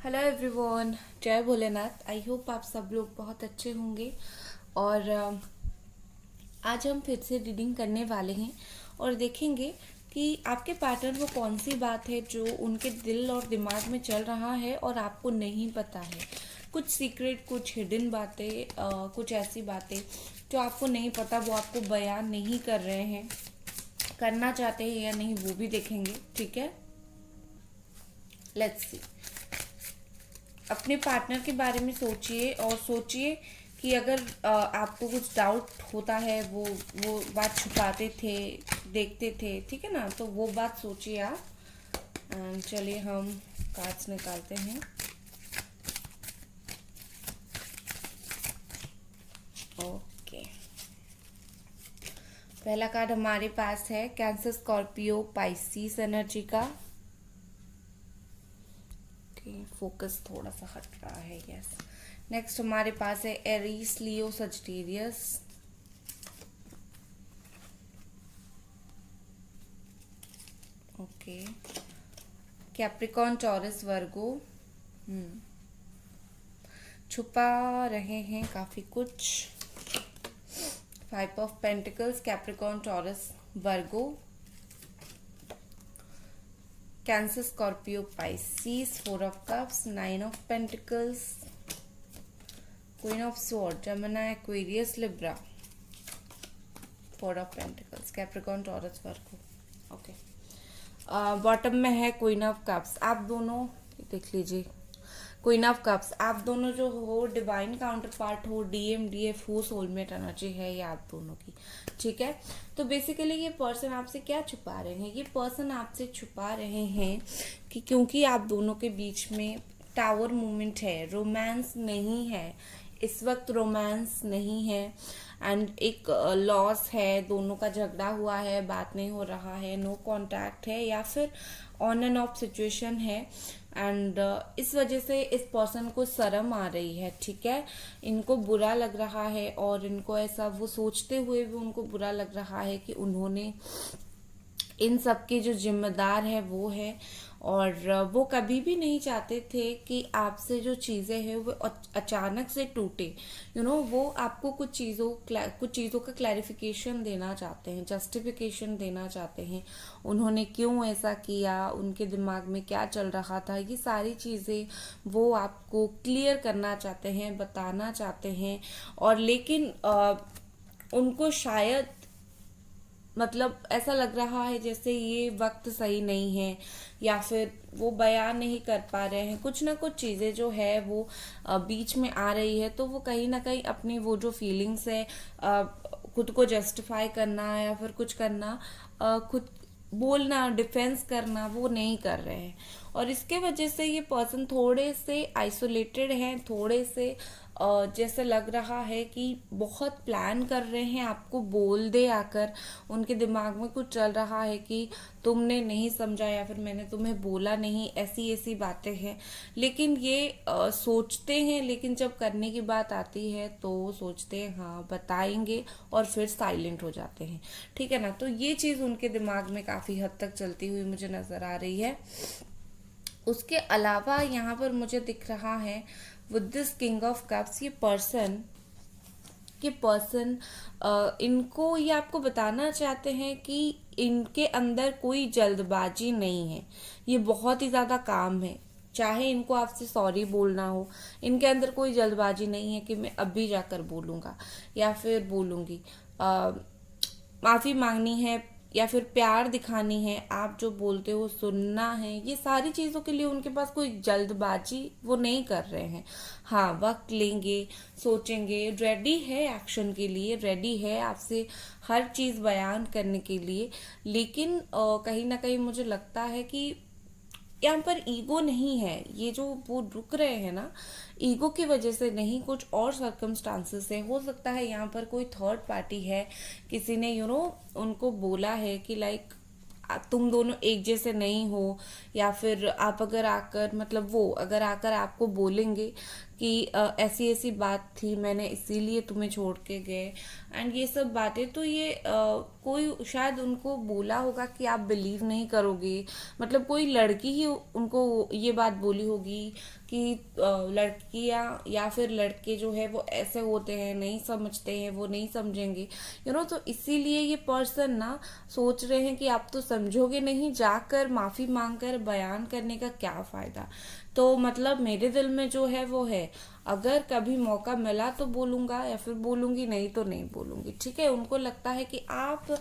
Hello everyone, जय Bholenath. I hope आप सब लोग बहुत अच्छे होंगे। और आज हम फिर से रीडिंग करने वाले हैं और देखेंगे कि आपके पार्टनर वो कौन सी बात है जो उनके दिल और दिमाग में चल रहा है और आपको नहीं पता है। कुछ सीक्रेट, कुछ हिडन बातें, कुछ ऐसी बातें जो आपको नहीं पता, वो आपको बयान नहीं कर रहे हैं, करना चाहते हैं या नहीं, वो भी देखेंगे। ठीक है, लेट्स सी। अपने पार्टनर के बारे में सोचिए और सोचिए कि अगर आपको कुछ डाउट होता है, वो बात छुपाते थे, देखते थे, ठीक है ना, तो वो बात सोचिए आप। चलिए हम कार्ड्स निकालते हैं। ओके, पहला कार्ड हमारे पास है कैंसर, स्कॉर्पियो, पाइसिस एनर्जी का। फोकस थोड़ा सा हट रहा है, यस। नेक्स्ट हमारे पास है एरीज, लियो, सजिटेरियस। ओके, कैप्रिकॉर्न, टॉरस, वर्गो। छुपा रहे हैं काफी कुछ। 5 of pentacles, Capricorn, taurus, Virgo, cancer, Scorpio, Pisces. 4 of cups, 9 of pentacles, queen of sword, Gemini, Aquarius, Libra. 4 of pentacles, Capricorn, taurus, Virgo. Okay, bottom में है queen of cups. आप दोनों देख लीजिए, क्वीन ऑफ कप्स, आप दोनों जो हो डिवाइन काउंटर पार्ट हो, डीएम डीएफ हो, सोलमेट एनर्जी है ये आप दोनों की। ठीक है, तो बेसिकली ये पर्सन आपसे क्या छुपा रहे हैं? ये पर्सन आपसे छुपा रहे हैं कि क्योंकि आप दोनों के बीच में टावर मूवमेंट है, रोमांस नहीं है इस वक्त, रोमांस नहीं है, एंड एक लॉस है, दोनों का झगड़ा हुआ है, बात नहीं हो रहा है, नो कांटेक्ट है, या फिर ऑन एंड ऑफ सिचुएशन है। एंड इस वजह से इस पर्सन को शर्म आ रही है। ठीक है, इनको बुरा लग रहा है और इनको ऐसा, वो सोचते हुए भी उनको बुरा लग रहा है कि उन्होंने इन सब के जो जिम्मेदार है वो है, और वो कभी भी नहीं चाहते थे कि आपसे जो चीज़ें हैं वो अचानक से टूटे। वो आपको कुछ चीज़ों का क्लैरिफिकेशन देना चाहते हैं, जस्टिफिकेशन देना चाहते हैं, उन्होंने क्यों ऐसा किया, उनके दिमाग में क्या चल रहा था, ये सारी चीज़ें वो आपको क्लियर करना चाहते हैं, बताना चाहते हैं। और लेकिन उनको शायद मतलब ऐसा लग रहा है जैसे ये वक्त सही नहीं है, या फिर वो बयान नहीं कर पा रहे हैं, कुछ ना कुछ चीज़ें जो है वो बीच में आ रही है, तो वो कहीं ना कहीं अपनी वो जो फीलिंग्स है, खुद को जस्टिफाई करना या फिर कुछ करना, खुद बोलना, डिफेंस करना, वो नहीं कर रहे हैं। और इसके वजह से ये पर्सन थोड़े से आइसोलेटेड हैं, थोड़े से जैसे लग रहा है कि बहुत प्लान कर रहे हैं आपको बोल दे आकर, उनके दिमाग में कुछ चल रहा है कि तुमने नहीं समझा या फिर मैंने तुम्हें बोला नहीं, ऐसी ऐसी बातें हैं। लेकिन ये सोचते हैं, लेकिन जब करने की बात आती है तो सोचते हैं हाँ बताएंगे, और फिर साइलेंट हो जाते हैं। ठीक है ना, तो ये चीज़ उनके दिमाग में काफ़ी हद तक चलती हुई मुझे नज़र आ रही है। उसके अलावा यहाँ पर मुझे दिख रहा है with this king of cups, ये पर्सन इनको ये आपको बताना चाहते हैं कि इनके अंदर कोई जल्दबाजी नहीं है, ये बहुत ही ज़्यादा काम है। चाहे इनको आपसे सॉरी बोलना हो, इनके अंदर कोई जल्दबाजी नहीं है कि मैं अभी जाकर बोलूँगा या फिर बोलूँगी, माफ़ी मांगनी है या फिर प्यार दिखानी है, आप जो बोलते हो सुनना है, ये सारी चीज़ों के लिए उनके पास कोई जल्दबाजी वो नहीं कर रहे हैं। हाँ, वक्त लेंगे, सोचेंगे, रेडी है एक्शन के लिए, रेडी है आपसे हर चीज़ बयान करने के लिए। लेकिन कहीं ना कहीं मुझे लगता है कि यहाँ पर ईगो नहीं है, ये जो वो रुक रहे हैं ना, ईगो की वजह से नहीं, कुछ और सर्कमस्टांसेस है। हो सकता है यहाँ पर कोई थर्ड पार्टी है, किसी ने उनको बोला है कि लाइक तुम दोनों एक जैसे नहीं हो, या फिर आप अगर आकर मतलब वो अगर आकर आपको बोलेंगे कि ऐसी ऐसी बात थी, मैंने इसीलिए तुम्हें छोड़ के गए, एंड ये सब बातें। तो ये कोई शायद उनको बोला होगा कि आप बिलीव नहीं करोगे, मतलब कोई लड़की ही उनको ये बात बोली होगी कि लड़कियां या फिर लड़के जो है वो ऐसे होते हैं, नहीं समझते हैं, वो नहीं समझेंगे, तो इसीलिए ये पर्सन ना सोच रहे हैं कि आप तो समझोगे नहीं, जाकर माफी मांगकर बयान करने का क्या फायदा। तो मतलब मेरे दिल में जो है वो है, अगर कभी मौका मिला तो बोलूंगा या फिर बोलूंगी, नहीं तो नहीं बोलूंगी, ठीक है। उनको लगता है कि आप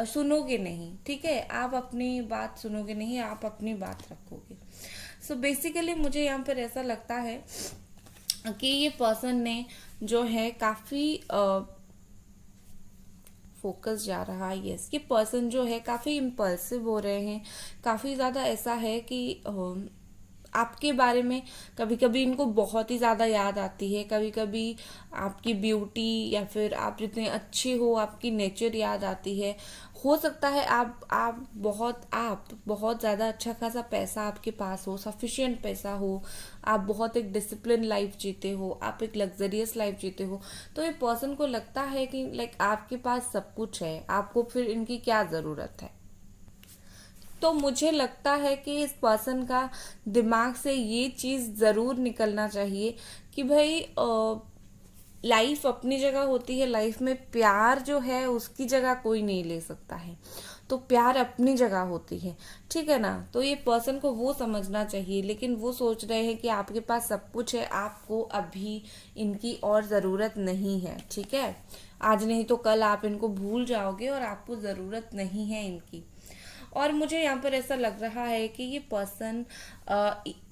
सुनोगे नहीं, ठीक है, आप अपनी बात सुनोगे नहीं, आप अपनी बात रखोगे। सो बेसिकली मुझे यहाँ पर ऐसा लगता है कि ये पर्सन ने जो है काफी फोकस जा रहा है। यस, ये पर्सन जो है काफी इम्पल्सिव हो रहे हैं, काफी ज्यादा ऐसा है कि आपके बारे में कभी कभी इनको बहुत ही ज्यादा याद आती है, कभी कभी आपकी ब्यूटी या फिर आप जितने अच्छे हो आपकी नेचर याद आती है। हो सकता है आप बहुत ज्यादा अच्छा खासा पैसा आपके पास हो, सफिशिएंट पैसा हो, आप बहुत एक डिसिप्लिन लाइफ जीते हो, आप एक लग्जरियस लाइफ जीते हो, तो ये पर्सन को लगता है कि लाइक आपके पास सब कुछ है, आपको फिर इनकी क्या जरूरत है। तो मुझे लगता है कि इस पर्सन का दिमाग से ये चीज जरूर निकलना चाहिए कि भाई लाइफ अपनी जगह होती है, लाइफ में प्यार जो है उसकी जगह कोई नहीं ले सकता है, तो प्यार अपनी जगह होती है, ठीक है ना। तो ये पर्सन को वो समझना चाहिए, लेकिन वो सोच रहे हैं कि आपके पास सब कुछ है, आपको अभी इनकी और जरूरत नहीं है, ठीक है। आज नहीं तो कल आप इनको भूल जाओगे और आपको जरूरत नहीं है इनकी। और मुझे यहाँ पर ऐसा लग रहा है कि ये person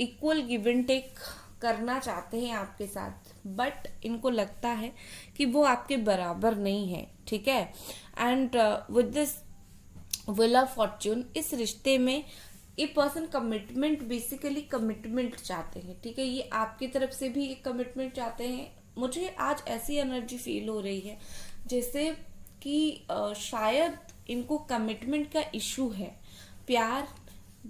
equal give and take करना चाहते हैं आपके साथ, बट इनको लगता है कि वो आपके बराबर नहीं है, ठीक है। And with this wheel of Fortune, इस रिश्ते में ये पर्सन कमिटमेंट, बेसिकली कमिटमेंट चाहते हैं, ठीक है। ये आपकी तरफ से भी एक कमिटमेंट चाहते हैं। मुझे आज ऐसी एनर्जी फील हो रही है जैसे कि शायद इनको कमिटमेंट का इशू है, प्यार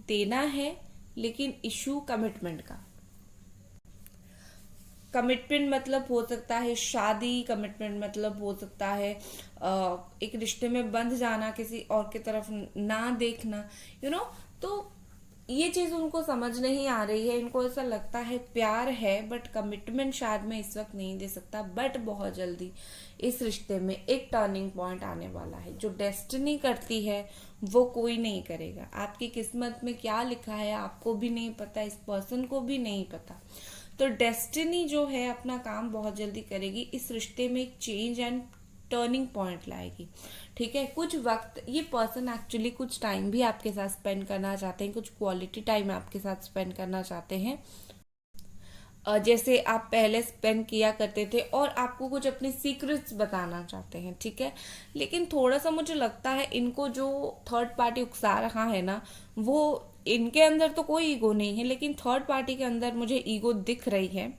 देना है लेकिन इशू कमिटमेंट का। कमिटमेंट मतलब हो सकता है शादी, कमिटमेंट मतलब हो सकता है एक रिश्ते में बंध जाना, किसी और की तरफ ना देखना, तो ये चीज उनको समझ नहीं आ रही है। इनको ऐसा लगता है प्यार है बट कमिटमेंट शायद मैं इस वक्त नहीं दे सकता, बट बहुत जल्दी इस रिश्ते में एक टर्निंग पॉइंट आने वाला है। जो डेस्टिनी करती है वो कोई नहीं करेगा। आपकी किस्मत में क्या लिखा है आपको भी नहीं पता, इस पर्सन को भी नहीं पता। तो डेस्टिनी जो है अपना काम बहुत जल्दी करेगी, इस रिश्ते में एक चेंज एंड टर्निंग पॉइंट लाएगी, ठीक है। कुछ वक्त ये पर्सन एक्चुअली कुछ टाइम भी आपके साथ स्पेंड करना चाहते हैं, कुछ क्वालिटी टाइम आपके साथ स्पेंड करना चाहते हैं, जैसे आप पहले स्पेंड किया करते थे, और आपको कुछ अपने सीक्रेट्स बताना चाहते हैं, ठीक है। लेकिन थोड़ा सा मुझे लगता है इनको जो थर्ड पार्टी उकसा रहा है ना, वो इनके अंदर तो कोई ईगो नहीं है, लेकिन थर्ड पार्टी के अंदर मुझे ईगो दिख रही है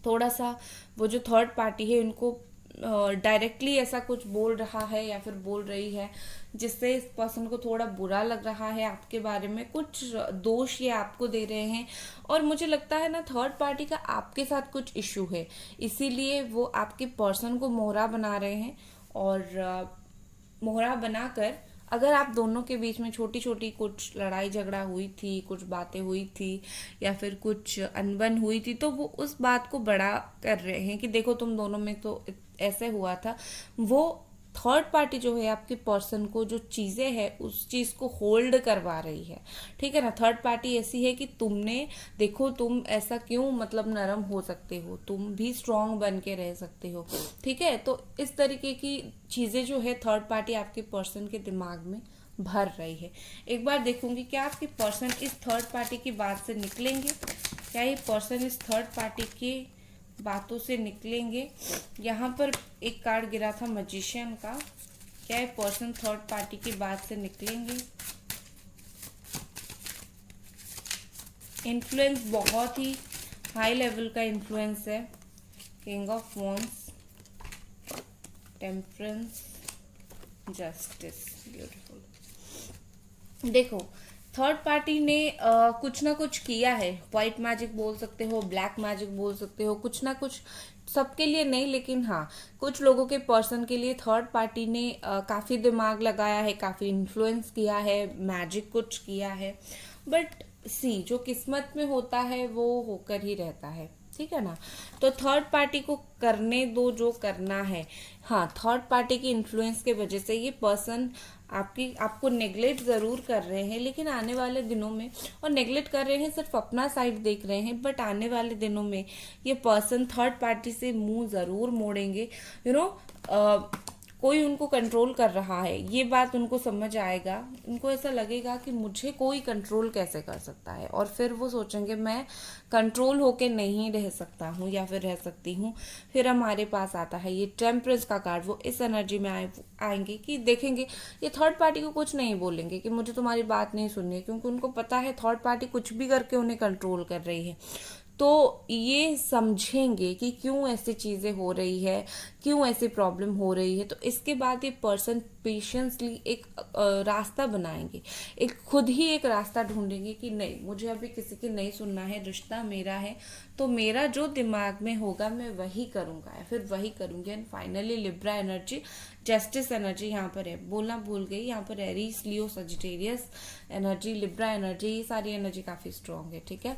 थोड़ा सा। वो जो थर्ड पार्टी है उनको डायरेक्टली ऐसा कुछ बोल रहा है या फिर बोल रही है जिससे इस पर्सन को थोड़ा बुरा लग रहा है आपके बारे में, कुछ दोष ये आपको दे रहे हैं। और मुझे लगता है ना थर्ड पार्टी का आपके साथ कुछ इश्यू है, इसीलिए वो आपके पर्सन को मोहरा बना रहे हैं। और मोहरा बनाकर अगर आप दोनों के बीच में छोटी छोटी कुछ लड़ाई झगड़ा हुई थी, कुछ बातें हुई थी या फिर कुछ अनबन हुई थी, तो वो उस बात को बड़ा कर रहे हैं कि देखो तुम दोनों में तो ऐसे हुआ था। वो थर्ड पार्टी जो है आपके पर्सन को जो चीजें है उस चीज को होल्ड करवा रही है, ठीक है ना। थर्ड पार्टी ऐसी है कि तुमने देखो तुम ऐसा क्यों मतलब नरम हो सकते हो, तुम भी स्ट्रांग बन के रह सकते हो, ठीक है। तो इस तरीके की चीजें जो है थर्ड पार्टी आपके पर्सन के दिमाग में भर रही है। एक बार देखूंगी क्या आपके पर्सन इस थर्ड पार्टी की बात से निकलेंगे, क्या ये पर्सन इस थर्ड पार्टी की बातों से निकलेंगे। यहाँ पर एक कार्ड गिरा था मैजिशियन का, क्या ये पर्सन थर्ड पार्टी की बात से निकलेंगे। इन्फ्लुएंस बहुत ही हाई लेवल का इन्फ्लुएंस है। King of wands, temperance, justice, beautiful. देखो थर्ड पार्टी ने कुछ ना कुछ किया है, व्हाइट मैजिक बोल सकते हो, ब्लैक मैजिक बोल सकते हो, कुछ ना कुछ, सबके लिए नहीं लेकिन हाँ कुछ लोगों के पर्सन के लिए थर्ड पार्टी ने काफ़ी दिमाग लगाया है, काफ़ी इन्फ्लुएंस किया है, मैजिक कुछ किया है। बट सी जो किस्मत में होता है वो होकर ही रहता है, ठीक है ना। तो थर्ड पार्टी को करने दो जो करना है। हाँ, थर्ड पार्टी की इन्फ्लुएंस के वजह से ये पर्सन आपको नेग्लेक्ट ज़रूर कर रहे हैं, लेकिन आने वाले दिनों में, और नेग्लेक्ट कर रहे हैं सिर्फ अपना साइड देख रहे हैं, बट आने वाले दिनों में ये पर्सन थर्ड पार्टी से मुंह ज़रूर मोड़ेंगे। यू नो कोई उनको कंट्रोल कर रहा है, ये बात उनको समझ आएगा। उनको ऐसा लगेगा कि मुझे कोई कंट्रोल कैसे कर सकता है, और फिर वो सोचेंगे मैं कंट्रोल होके नहीं रह सकता हूँ या फिर रह सकती हूँ। फिर हमारे पास आता है ये टेम्परेंस का कार्ड। वो इस एनर्जी में आएंगे कि देखेंगे ये थर्ड पार्टी को कुछ नहीं बोलेंगे कि मुझे तुम्हारी बात नहीं सुननी है, क्योंकि उनको पता है थर्ड पार्टी कुछ भी करके उन्हें कंट्रोल कर रही है। तो ये समझेंगे कि क्यों ऐसी चीज़ें हो रही है, क्यों ऐसी प्रॉब्लम हो रही है। तो इसके बाद ये पर्सन पेशेंसली एक रास्ता बनाएंगे, एक खुद ही एक रास्ता ढूंढेंगे कि नहीं, मुझे अभी किसी की नहीं सुनना है, रिश्ता मेरा है, तो मेरा जो दिमाग में होगा मैं वही करूँगा या फिर वही करूँगी। And finally Libra energy, justice energy यहाँ पर है, बोलना भूल गई, यहाँ पर एरीज, लियो, सजिटेरियस एनर्जी, लिब्रा एनर्जी, ये सारी एनर्जी काफ़ी स्ट्रांग है, ठीक है।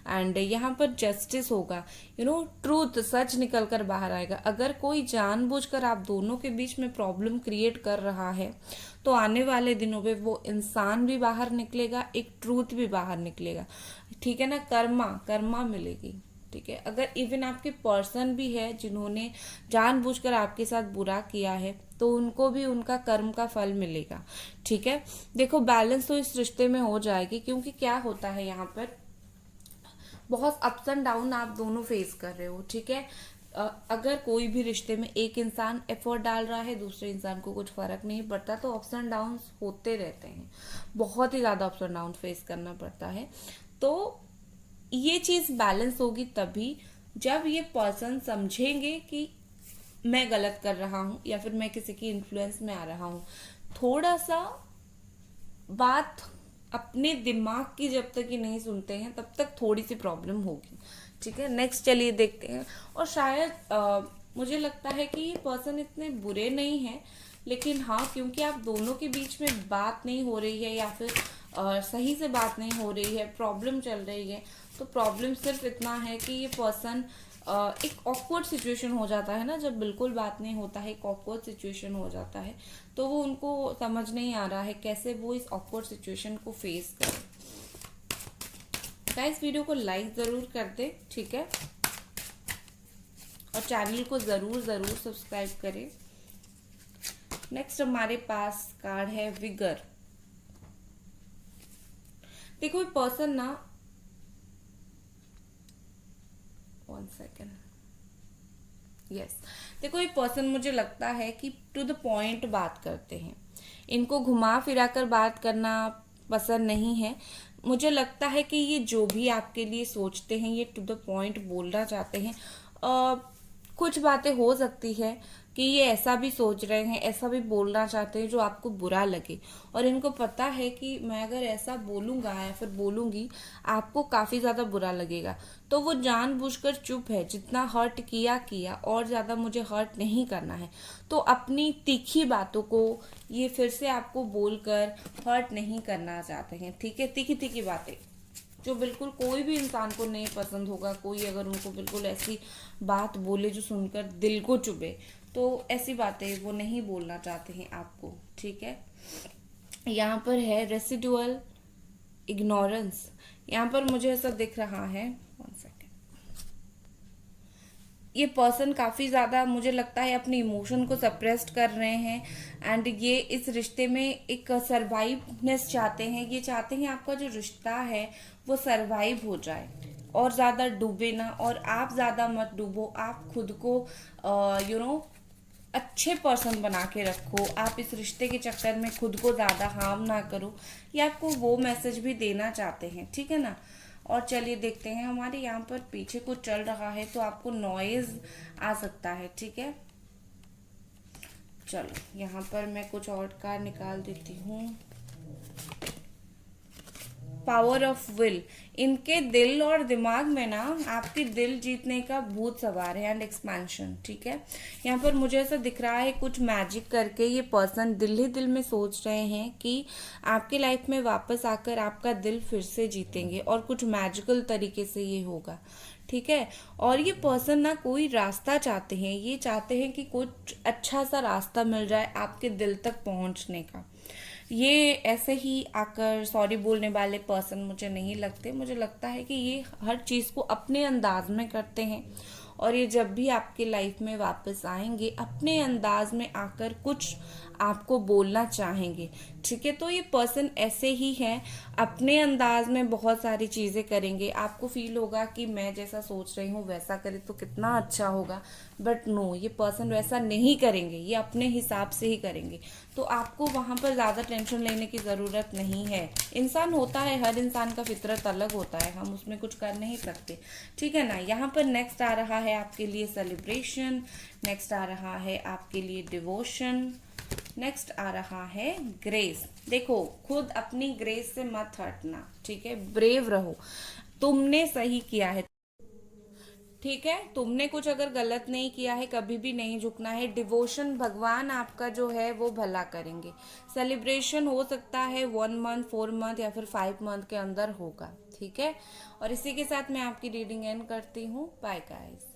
एंड यहाँ पर जस्टिस होगा, ट्रूथ, सच निकल कर बाहर आएगा। अगर कोई जानबूझकर आप दोनों के बीच में प्रॉब्लम क्रिएट कर रहा है, तो आने वाले दिनों में वो इंसान भी बाहर निकलेगा, एक ट्रूथ भी बाहर निकलेगा, ठीक है ना। कर्मा मिलेगी, ठीक है। अगर इवन आपके पर्सन भी है जिन्होंने जानबूझकर आपके साथ बुरा किया है, तो उनको भी उनका कर्म का फल मिलेगा, ठीक है। देखो बैलेंस तो इस रिश्ते में हो जाएगी, क्योंकि क्या होता है यहाँ पर बहुत अप्स एंड डाउन आप दोनों फेस कर रहे हो, ठीक है। अगर कोई भी रिश्ते में एक इंसान एफर्ट डाल रहा है, दूसरे इंसान को कुछ फर्क नहीं पड़ता, तो अप्स एंड डाउन होते रहते हैं, बहुत ही ज्यादा अप्स एंड डाउन फेस करना पड़ता है। तो ये चीज बैलेंस होगी तभी जब ये पर्सन समझेंगे कि मैं गलत कर रहा हूं या फिर मैं किसी की इन्फ्लुएंस में आ रहा हूं। थोड़ा सा बात अपने दिमाग की जब तक ही नहीं सुनते हैं तब तक थोड़ी सी प्रॉब्लम होगी, ठीक है। नेक्स्ट चलिए देखते हैं। और शायद मुझे लगता है कि ये पर्सन इतने बुरे नहीं है, लेकिन हाँ क्योंकि आप दोनों के बीच में बात नहीं हो रही है या फिर सही से बात नहीं हो रही है, प्रॉब्लम चल रही है, तो प्रॉब्लम सिर्फ इतना है कि ये पर्सन एक ऑकवर्ड सिचुएशन हो जाता है ना, जब बिल्कुल बात नहीं होता है, एक ऑकवर्ड सिचुएशन हो जाता है, तो वो उनको समझ नहीं आ रहा है कैसे वो इस ऑकवर्ड सिचुएशन को फेस करें। गाइस वीडियो को लाइक जरूर कर दे, ठीक है, और चैनल को जरूर सब्सक्राइब करें। नेक्स्ट हमारे पास कार्ड है विगर। देखो ये पर्सन ना, 1 सेकेंड, यस, देखो ये पर्सन मुझे लगता है कि टू द पॉइंट बात करते हैं, इनको घुमा फिरा कर बात करना पसंद नहीं है। मुझे लगता है कि ये जो भी आपके लिए सोचते हैं ये टू द पॉइंट बोलना चाहते हैं। कुछ बातें हो सकती है कि ये ऐसा भी सोच रहे हैं, ऐसा भी बोलना चाहते हैं जो आपको बुरा लगे, और इनको पता है कि मैं अगर ऐसा बोलूंगा या फिर बोलूंगी आपको काफी ज्यादा बुरा लगेगा, तो वो जानबूझकर चुप है। जितना हर्ट किया और ज्यादा मुझे हर्ट नहीं करना है, तो अपनी तीखी बातों को ये फिर से आपको बोलकर हर्ट नहीं करना चाहते हैं, ठीक है। तीखी तीखी बातें जो बिल्कुल कोई भी इंसान को नहीं पसंद होगा, कोई अगर उनको बिल्कुल ऐसी बात बोले जो सुनकर दिल को चुभे, तो ऐसी बातें वो नहीं बोलना चाहते हैं आपको, ठीक है। यहाँ पर है रेसिडुअल इग्नोरेंस। यहाँ पर मुझे ऐसा दिख रहा है, 1 सेकेंड, ये पर्सन काफी ज्यादा मुझे लगता है अपने इमोशन को सप्रेस्ड कर रहे हैं, एंड ये इस रिश्ते में एक सर्वाइवनेस चाहते हैं। ये चाहते हैं आपका जो रिश्ता है वो सर्वाइव हो जाए और ज्यादा डूबे ना, और आप ज्यादा मत डूबो। आप खुद को अच्छे पर्सन बना के रखो, आप इस रिश्ते के चक्कर में खुद को ज्यादा हार्म ना करो, ये आपको वो मैसेज भी देना चाहते हैं, ठीक है ना। और चलिए देखते हैं, हमारे यहाँ पर पीछे कुछ चल रहा है तो आपको नॉइज आ सकता है, ठीक है। चलो यहाँ पर मैं कुछ और कार्ड निकाल देती हूँ। पावर ऑफ विल, इनके दिल और दिमाग में ना आपकी दिल जीतने का भूत सवार है एंड एक्सपेंशन, ठीक है। यहाँ पर मुझे ऐसा दिख रहा है कुछ मैजिक करके ये पर्सन दिल ही दिल में सोच रहे हैं कि आपके लाइफ में वापस आकर आपका दिल फिर से जीतेंगे, और कुछ मैजिकल तरीके से ये होगा, ठीक है। और ये पर्सन ना कोई रास्ता चाहते हैं, ये चाहते हैं कि कुछ अच्छा सा रास्ता मिल जाए आपके दिल तक पहुंचने का। ये ऐसे ही आकर सॉरी बोलने वाले पर्सन मुझे नहीं लगते, मुझे लगता है कि ये हर चीज़ को अपने अंदाज में करते हैं, और ये जब भी आपके लाइफ में वापस आएंगे अपने अंदाज में आकर कुछ आपको बोलना चाहेंगे, ठीक है। तो ये पर्सन ऐसे ही हैं, अपने अंदाज में बहुत सारी चीज़ें करेंगे, आपको फील होगा कि मैं जैसा सोच रही हूँ वैसा करे तो कितना अच्छा होगा, बट नो, ये पर्सन वैसा नहीं करेंगे, ये अपने हिसाब से ही करेंगे। तो आपको वहाँ पर ज़्यादा टेंशन लेने की ज़रूरत नहीं है। इंसान होता है, हर इंसान का फितरत अलग होता है, हम उसमें कुछ कर नहीं सकते, ठीक है ना। यहाँ पर नेक्स्ट आ रहा है आपके लिए सेलिब्रेशन, नेक्स्ट आ रहा है आपके लिए डिवोशन, नेक्स्ट आ रहा है ग्रेस। देखो, खुद अपनी ग्रेस से मत हटना, ठीक है, ब्रेव रहो, तुमने सही किया है, ठीक है। तुमने कुछ अगर गलत नहीं किया है, कभी भी नहीं झुकना है। डिवोशन, भगवान आपका जो है वो भला करेंगे। सेलिब्रेशन हो सकता है 1 मंथ, 4 मंथ या फिर 5 मंथ के अंदर होगा, ठीक है। और इसी के साथ मैं आपकी रीडिंग एंड करती हूँ। Bye guys.